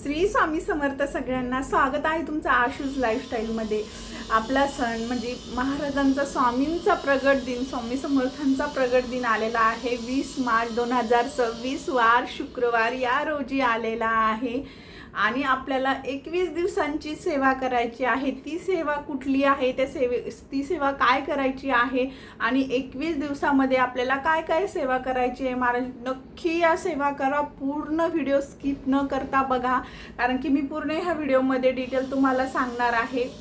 श्री स्वामी समर्थ सगळ्यांना स्वागत आहे तुमचं आशूज लाईफस्टाईलमध्ये। आपला सण म्हणजे महाराजांचा स्वामींचा प्रगट दिन, स्वामी समर्थांचा प्रगट दिन आलेला आहे। 20 मार्च 2026 वार शुक्रवार या रोजी आलेला आहे आणि आपल्याला 21 दिवसांची सेवा करायची आहे। ती सेवा कुठली आहे, ती सेवा काय करायची आहे आणि 21 दिवसामध्ये आपल्याला काय काय सेवा करायची आहे। महाराज नक्की या सेवा करा, पूर्ण व्हिडिओ स्किप न करता बघा, कारण की मी पूर्ण ह्या व्हिडिओमध्ये डिटेल तुम्हाला सांगणार आहे।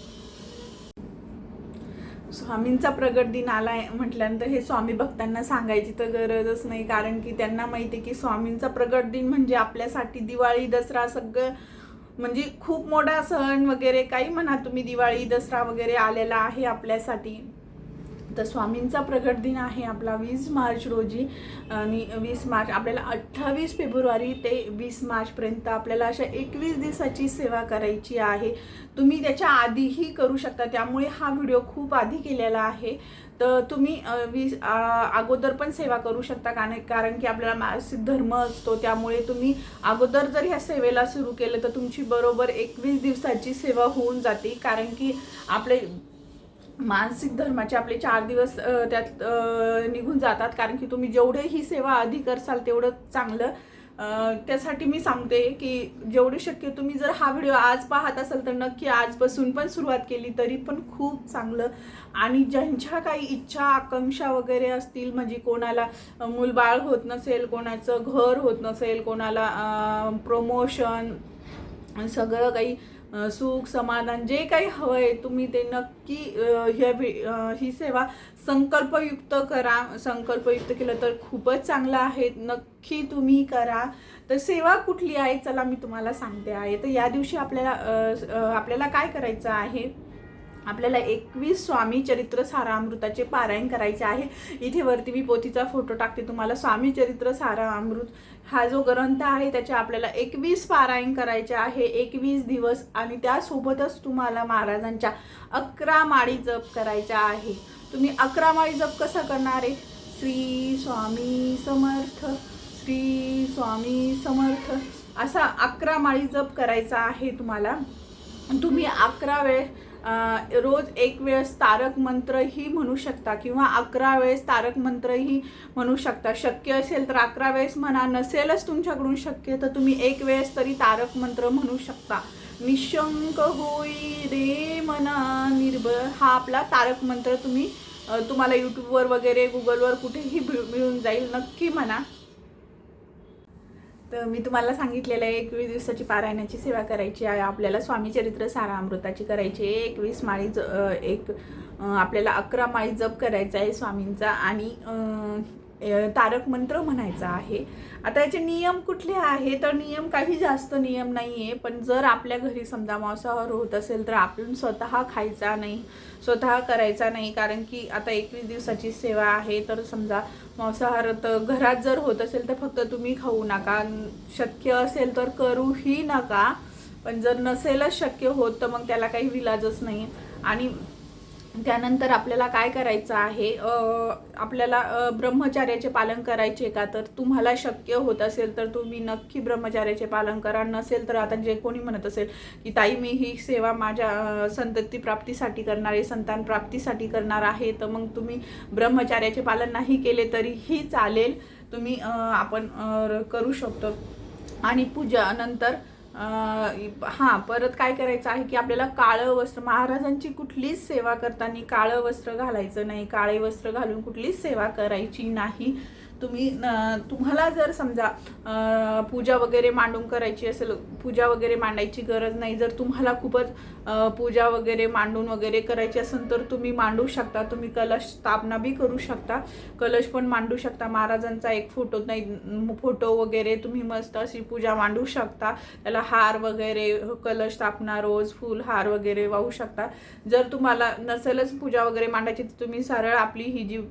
स्वामींचा प्रगट दिन आलाय म्हटल्यानंतर हे स्वामी भक्तांना सांगायची तर गरजच नाही, कारण की त्यांना माहिती आहे की स्वामींचा प्रगट दिन म्हणजे आपल्यासाठी दिवाळी दसरा सगळं म्हणजे खूप मोठा सण वगैरे काही म्हणा तुम्ही, दिवाळी दसरा वगैरे आलेला आहे आपल्यासाठी। तर स्वामींचा प्रगट दिन आहे आपला 20 मार्च रोजी आणि 20 मार्च आपल्याला 28 फेब्रुवारी ते 20 मार्चपर्यंत आपल्याला अशा 21 दिवसाची सेवा करायची आहे। तुम्ही त्याच्या आधीही करू शकता, त्यामुळे हा व्हिडिओ खूप आधी केलेला आहे। तर तुम्ही अगोदर पण सेवा करू शकता, कारण की आपल्याला मासिक धर्म असतो, त्यामुळे तुम्ही अगोदर जर ह्या सेवेला सुरू केलं तर तुमची बरोबर 21 दिवसाची सेवा होऊन जाते। कारण की आपले मानसिक धर्माचे आपले 4 दिवस त्यात निघून जातात, कारण की तुम्ही जेवढे ही सेवा आधी करसाल तेवढं चांगलं। त्यासाठी मी सांगते की जेवढे शक्य तुम्ही जर हा व्हिडिओ आज पाहत असाल तर नक्की आजपासून पण सुरुवात केली तरी पण खूप चांगलं। आणि ज्यांच्या काही इच्छा आकांक्षा वगैरे असतील, म्हणजे कोणाला मूलबाळ होत नसेल, कोणाचं घर होत नसेल, कोणाला प्रमोशन, सगळं काही सुख समाधान जे काही हवं आहे तुम्ही ते नक्की ही सेवा संकल्पयुक्त करा। संकल्पयुक्त केलं तर खूपच चांगलं आहे, नक्की तुम्ही करा। तर सेवा कुठली आहे चला मी तुम्हाला सांगते आहे। तर या दिवशी आपल्याला काय करायचं आहे, आपल्याला 21 स्वामी चरित्र सारामृताचे पारायण करायचे आहे। इथे वरती मी पोथीचा फोटो टाकते तुम्हाला। स्वामी चरित्र सारामृत हा जो ग्रंथ आहे त्याचे आपल्याला 21 पारायण करायचे आहे, 21 दिवस। आणि त्यासोबतच तुम्हाला महाराजांच्या 11 माळी जप करायच्या आहे। तुम्ही 11 माळी जप कसा करणार आहे, श्री स्वामी समर्थ, श्री स्वामी समर्थ असा 11 माळी जप करायचा आहे तुम्हाला। तुम्ही 11 वेळ रोज एक वेळेस तारक मंत्रही म्हणू शकता किंवा 11 वेळेस तारक मंत्रही म्हणू शकता। शक्य असेल तर 11 वेळेस म्हणा, नसेलच तुमच्याकडून शक्य तर तुम्ही एक वेळेस तरी तारक मंत्र म्हणू शकता। निशंक होई रे मना निर्भय हा आपला तारक मंत्र तुम्हाला यूट्यूबवर वगैरे गुगलवर कुठेही मिळून जाईल, नक्की म्हणा। तर मी तुम्हाला सांगितलेलं आहे 21 दिवसाची पारायणाची सेवा करायची आहे आपल्याला, स्वामी चरित्र सारामृताची करायची आहे। 21 माळी आपल्याला 11 माळी जप करायचा आहे स्वामींचा आणि तारक मंत्र म्हणायचा आहे। आता याचे नियम कुठले आहे, तर नियम काही जास्त नियम नाही आहे, पण जर आपल्या घरी समजा मांसाहार होत असेल तर आपण स्वतः खायचा नाही, स्वतः करायचा नाही, कारण की आता 21 दिवसाची सेवा आहे। तर समजा मांसाहार तर घरात जर होत असेल तर फक्त तुम्ही खाऊ नका, शक्य असेल तर करूही नका, पण जर नसेलच शक्य होत तर मग त्याला काही विलाजच नाही। आणि त्यानंतर आपल्याला काय करायचं आहे, आपल्याला ब्रह्मचर्याचे पालन करायचे का, तर तुम्हाला शक्य होत असेल तर तुम्ही नक्की ब्रह्मचर्याचे पालन करा। नसेल तर आता जे कोणी म्हणत असेल की ताई मी ही सेवा माझ्या संतती प्राप्तीसाठी करणार आहे, संतान प्राप्तीसाठी करणार आहे, तर मग तुम्ही ब्रह्मचर्याचे पालन नाही केले तरीही चालेल, तुम्ही आपण करू शकतो। आणि पूजा नंतर परत काय करायचं आहे की आपल्याला काळं वस्त्र, महाराजांची कुठलीच सेवा करताना काळं वस्त्र घालायचं नाही, काळे वस्त्र घालून कुठलीच सेवा करायची नाही। तुम्हाला जर समजा पूजा वगैरे मांडून करायची असेल, पूजा वगैरे मांडायची गरज नाही। जर तुम्हाला खूपच पूजा वगैरे मांडून वगैरे करायची असेल तर तुम्ही मांडू शकता, तुम्ही कलश स्थापना बी करू शकता, कलश पण मांडू शकता। महाराजांचा एक फोटो वगैरे तुम्ही मस्त अशी पूजा मांडू शकता, त्याला हार वगैरे, कलश स्थापना, रोज फूल हार वगैरे वाहू शकता। जर तुम्हाला नसेलच पूजा वगैरे मांडायची तर तुम्ही सरळ आपली ही जी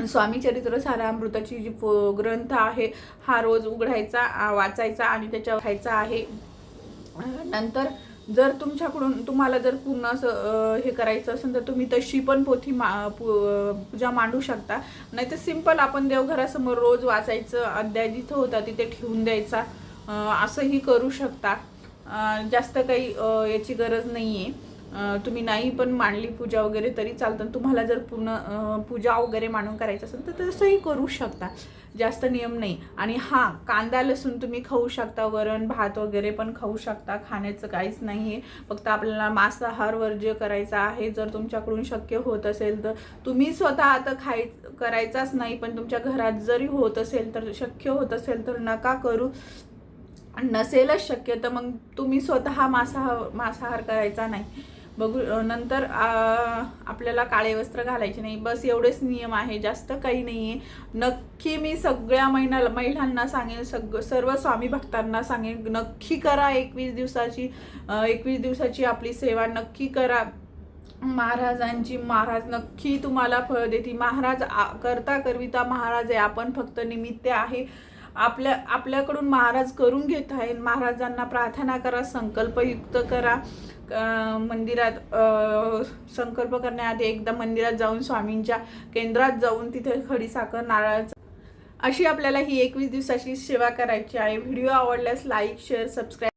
स्वामी चरित्र सारामृताची जी ग्रंथ आहे हा रोज उघडायचा, वाचायचा आणि त्याच्यावर खायचा आहे। नंतर जर तुम्हाला जर पूर्ण असं हे करायचं असेल तर तुम्ही तशी पण पूजा मांडू शकता, नाही तर सिंपल आपण देवघरासमोर रोज वाचायचं, अध्याय जिथं होता तिथे ठेवून द्यायचा, असंही करू शकता। जास्त काही याची गरज नाही आहे. तुम्ही नाही पण मांडली पूजा वगैरे तरी चालतं. तुम्हाला जर पूर्ण पूजा वगैरे मांडून करायचं असेल तर तसंही करू शकता, जास्त नियम नाही. आणि हां, कांदा लसूण तुम्ही खाऊ शकता, वरण भात वगैरे पण खाऊ शकता, खाण्याचं काहीच नाही आहे. फक्त आपल्याला मांसाहार वर्ज्य करायचा आहे. जर तुमच्याकडून शक्य होत असेल तर तुम्ही स्वतः आता करायचाच नाही, पण तुमच्या घरात जरी होत असेल तर, शक्य होत असेल तर नका करू. नसेलच शक्य तर मग तुम्ही स्वतः मांसाहार करायचा नाही. बघू नंतर आपल्याला काळे वस्त्र घालायचे नाही. बस एवढेच नियम आहे, जास्त काही नाही आहे. नक्की मी सगळ्या महिलांना सांगेन, सर्व स्वामी भक्तांना सांगेन, नक्की करा 21 दिवसाची आपली सेवा नक्की करा. महाराज नक्की तुम्हाला फळ देतील. महाराज करता करविता महाराज आहे, आपण फक्त निमित्त आहे. आपल्याकडून महाराज करून घेत आहे. महाराजांना प्रार्थना करा, संकल्पयुक्त करा. मंदिरात संकल्प करण्याआधी एकदा मंदिरात जाऊन, स्वामींच्या केंद्रात जाऊन तिथे खडीसाखर नारळाचं अशी आपल्याला ही 21 दिवसाची सेवा करायची आहे. व्हिडिओ आवडल्यास लाईक, शेअर, सबस्क्राईब